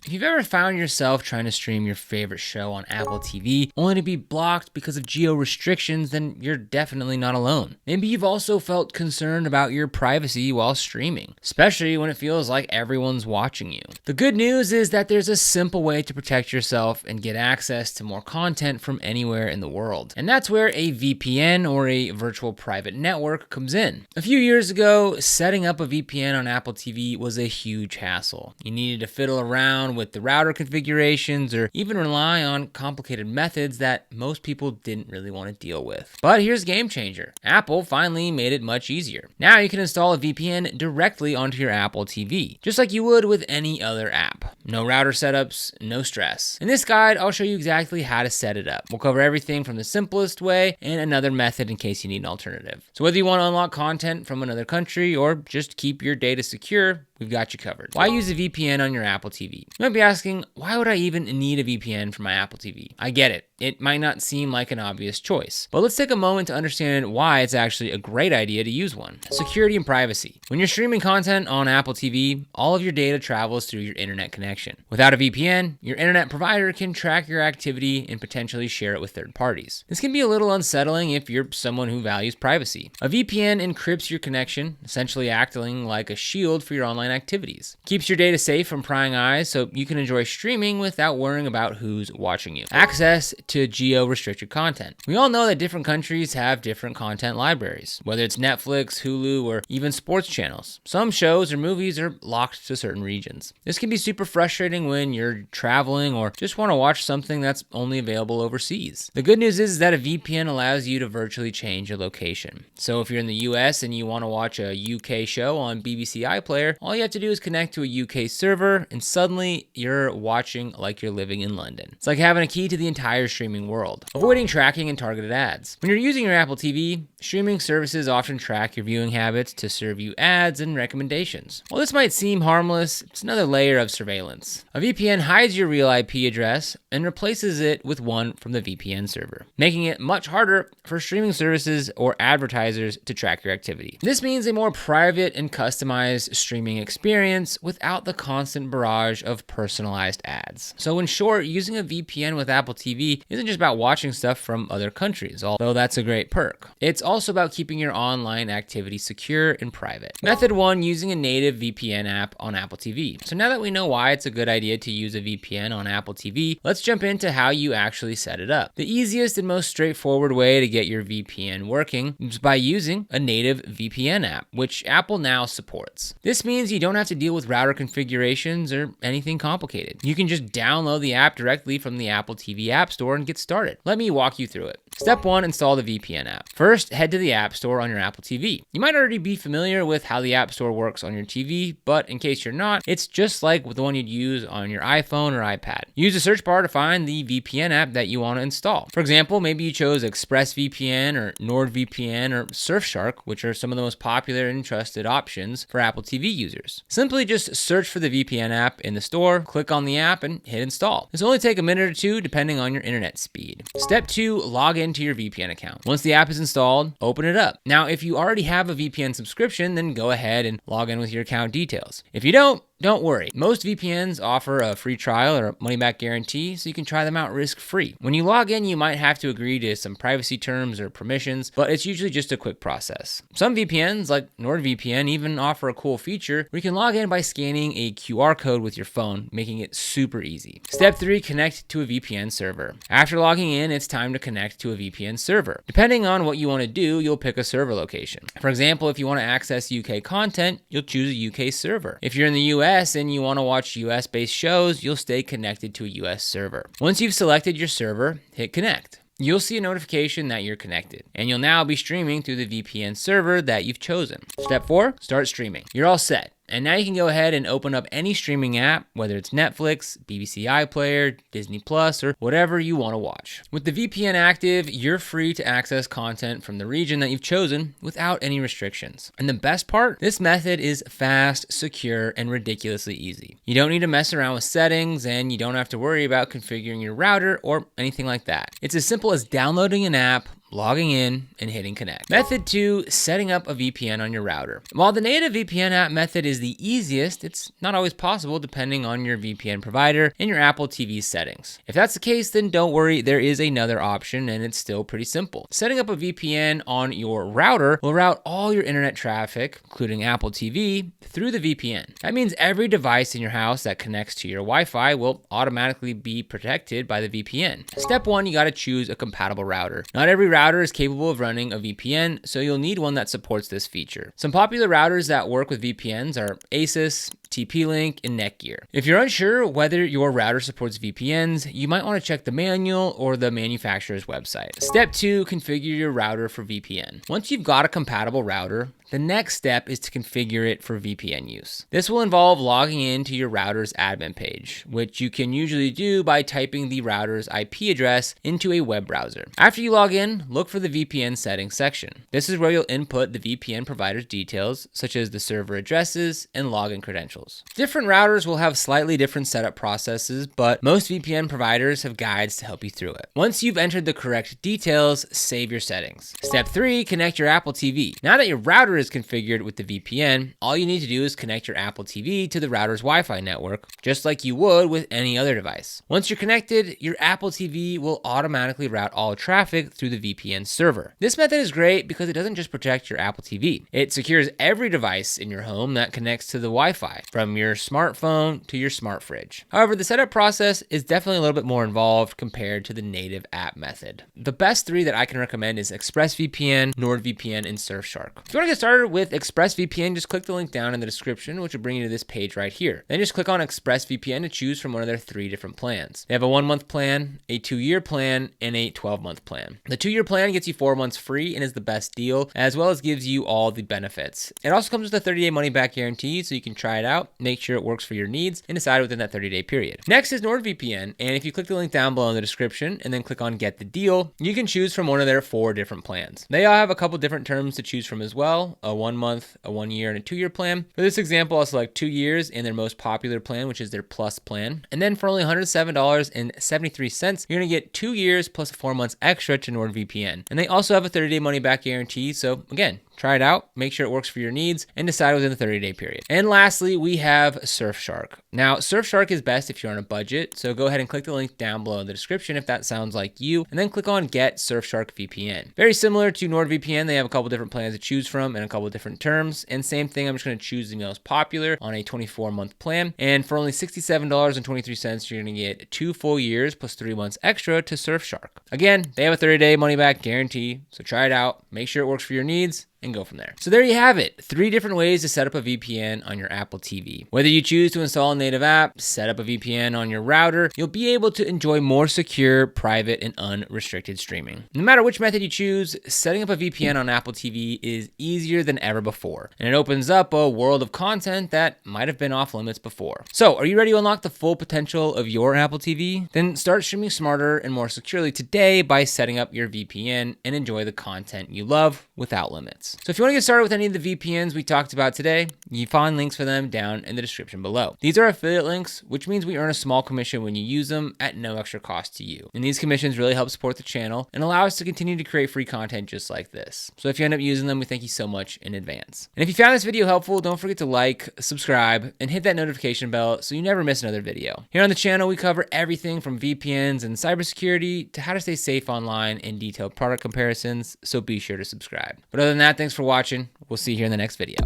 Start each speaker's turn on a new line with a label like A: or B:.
A: If you've ever found yourself trying to stream your favorite show on Apple TV only to be blocked because of geo restrictions, then you're definitely not alone. Maybe you've also felt concerned about your privacy while streaming, especially when it feels like everyone's watching you. The good news is that there's a simple way to protect yourself and get access to more content from anywhere in the world. And that's where a VPN, or a virtual private network, comes in. A few years ago, setting up a VPN on Apple TV was a huge hassle. You needed to fiddle around with the router configurations or even rely on complicated methods that most people didn't really want to deal with. But here's a game changer. Apple finally made it much easier. Now you can install a VPN directly onto your Apple TV, just like you would with any other app. No router setups, no stress. In this guide, I'll show you exactly how to set it up. We'll cover everything from the simplest way and another method in case you need an alternative. So whether you want to unlock content from another country or just keep your data secure, we've got you covered. Why use a VPN on your Apple TV? You might be asking, why would I even need a VPN for my Apple TV? I get it. It might not seem like an obvious choice, but let's take a moment to understand why it's actually a great idea to use one. Security and privacy. When you're streaming content on Apple TV, all of your data travels through your internet connection. Without a VPN, your internet provider can track your activity and potentially share it with third parties. This can be a little unsettling if you're someone who values privacy. A VPN encrypts your connection, essentially acting like a shield for your online activities. Keeps your data safe from prying eyes so you can enjoy streaming without worrying about who's watching you. Access to geo-restricted content. We all know that different countries have different content libraries, whether it's Netflix, Hulu, or even sports channels. Some shows or movies are locked to certain regions. This can be super frustrating when you're traveling or just want to watch something that's only available overseas. The good news is that a VPN allows you to virtually change your location. So if you're in the US and you want to watch a UK show on BBC iPlayer, all you have to do is connect to a UK server and suddenly you're watching like you're living in London. It's like having a key to the entire streaming world. Avoiding tracking and targeted ads. When you're using your Apple TV, streaming services often track your viewing habits to serve you ads and recommendations. While this might seem harmless, it's another layer of surveillance. A VPN hides your real IP address and replaces it with one from the VPN server, making it much harder for streaming services or advertisers to track your activity. This means a more private and customized streaming experience without the constant barrage of personalized ads. So in short, using a VPN with Apple TV isn't just about watching stuff from other countries, although that's a great perk. It's also about keeping your online activity secure and private. Method 1, using a native VPN app on Apple TV. So now that we know why it's a good idea to use a VPN on Apple TV, let's jump into how you actually set it up. The easiest and most straightforward way to get your VPN working is by using a native VPN app, which Apple now supports. This means you don't have to deal with router configurations or anything complicated. You can just download the app directly from the Apple TV App Store and get started. Let me walk you through it. Step 1, install the VPN app. First, head to the App Store on your Apple TV. You might already be familiar with how the App Store works on your TV, but in case you're not, it's just like the one you'd use on your iPhone or iPad. Use the search bar to find the VPN app that you want to install. For example, maybe you chose ExpressVPN or NordVPN or Surfshark, which are some of the most popular and trusted options for Apple TV users. Simply just search for the VPN app in the store, click on the app, and hit install. This will only take a minute or two depending on your internet speed. Step 2, log into your VPN account. Once the app is installed, open it up. Now, if you already have a VPN subscription, then go ahead and log in with your account details. If you don't worry. Most VPNs offer a free trial or a money-back guarantee, so you can try them out risk-free. When you log in, you might have to agree to some privacy terms or permissions, but it's usually just a quick process. Some VPNs, like NordVPN, even offer a cool feature where you can log in by scanning a QR code with your phone, making it super easy. Step 3, connect to a VPN server. After logging in, it's time to connect to a VPN server. Depending on what you want to do, you'll pick a server location. For example, if you want to access UK content, you'll choose a UK server. If you're in the US and you want to watch US-based shows, you'll stay connected to a US server. Once you've selected your server, hit connect. You'll see a notification that you're connected, and you'll now be streaming through the VPN server that you've chosen. Step 4, start streaming. You're all set. And now you can go ahead and open up any streaming app, whether it's Netflix, BBC iPlayer, Disney Plus, or whatever you want to watch. With the VPN active, you're free to access content from the region that you've chosen without any restrictions. And the best part, this method is fast, secure, and ridiculously easy. You don't need to mess around with settings, and you don't have to worry about configuring your router or anything like that. It's as simple as downloading an app, logging in and hitting connect. Method 2, setting up a VPN on your router. While the native VPN app method is the easiest, it's not always possible depending on your VPN provider and your Apple TV settings. If that's the case, then don't worry, there is another option and it's still pretty simple. Setting up a VPN on your router will route all your internet traffic, including Apple TV, through the VPN. That means every device in your house that connects to your Wi-Fi will automatically be protected by the VPN. Step 1, you gotta choose a compatible router. Not every router is capable of running a VPN, so you'll need one that supports this feature. Some popular routers that work with VPNs are Asus, TP-Link, and Netgear. If you're unsure whether your router supports VPNs, you might want to check the manual or the manufacturer's website. Step 2, configure your router for VPN. Once you've got a compatible router, the next step is to configure it for VPN use. This will involve logging into your router's admin page, which you can usually do by typing the router's IP address into a web browser. After you log in, look for the VPN settings section. This is where you'll input the VPN provider's details, such as the server addresses and login credentials. Different routers will have slightly different setup processes, but most VPN providers have guides to help you through it. Once you've entered the correct details, save your settings. Step 3, connect your Apple TV. Now that your router is configured with the VPN, all you need to do is connect your Apple TV to the router's Wi-Fi network, just like you would with any other device. Once you're connected, your Apple TV will automatically route all traffic through the VPN server. This method is great because it doesn't just protect your Apple TV. It secures every device in your home that connects to the Wi-Fi, from your smartphone to your smart fridge. However, the setup process is definitely a little bit more involved compared to the native app method. The best 3 that I can recommend is ExpressVPN, NordVPN, and Surfshark. If you want to get started with ExpressVPN, just click the link down in the description, which will bring you to this page right here. Then just click on ExpressVPN to choose from one of their 3 different plans. They have a 1-month plan, a 2-year plan, and a 12-month plan. The 2-year plan gets you 4 months free and is the best deal, as well as gives you all the benefits. It also comes with a 30-day money-back guarantee, so you can try it out, make sure it works for your needs, and decide within that 30-day period. Next is NordVPN, and if you click the link down below in the description and then click on Get the Deal, you can choose from one of their 4 different plans. They all have a couple different terms to choose from as well, a 1-month, a 1-year, and a 2-year plan. For this example, I'll select 2 years in their most popular plan, which is their Plus plan. And then for only $107.73, you're gonna get 2 years plus 4 months extra to NordVPN. And they also have a 30-day money-back guarantee, so again, try it out, make sure it works for your needs, and decide within the 30-day period. And lastly, we have Surfshark. Now, Surfshark is best if you're on a budget, so go ahead and click the link down below in the description if that sounds like you, and then click on Get Surfshark VPN. Very similar to NordVPN, they have a couple different plans to choose from and a couple different terms, and same thing, I'm just gonna choose the most popular on a 24-month plan, and for only $67.23, you're gonna get 2 full years plus 3 months extra to Surfshark. Again, they have a 30-day money-back guarantee, so try it out, make sure it works for your needs, and go from there. So there you have it, 3 different ways to set up a VPN on your Apple TV. Whether you choose to install a native app, set up a VPN on your router, you'll be able to enjoy more secure, private, and unrestricted streaming. No matter which method you choose, setting up a VPN on Apple TV is easier than ever before, and it opens up a world of content that might have been off limits before. So, are you ready to unlock the full potential of your Apple TV? Then start streaming smarter and more securely today by setting up your VPN and enjoy the content you love without limits. So if you want to get started with any of the VPNs we talked about today, you find links for them down in the description below. These are affiliate links, which means we earn a small commission when you use them at no extra cost to you. And these commissions really help support the channel and allow us to continue to create free content just like this. So if you end up using them, we thank you so much in advance. And if you found this video helpful, don't forget to like, subscribe, and hit that notification bell so you never miss another video. Here on the channel, we cover everything from VPNs and cybersecurity to how to stay safe online and detailed product comparisons, so be sure to subscribe. But other than that, thanks for watching. We'll see you here in the next video.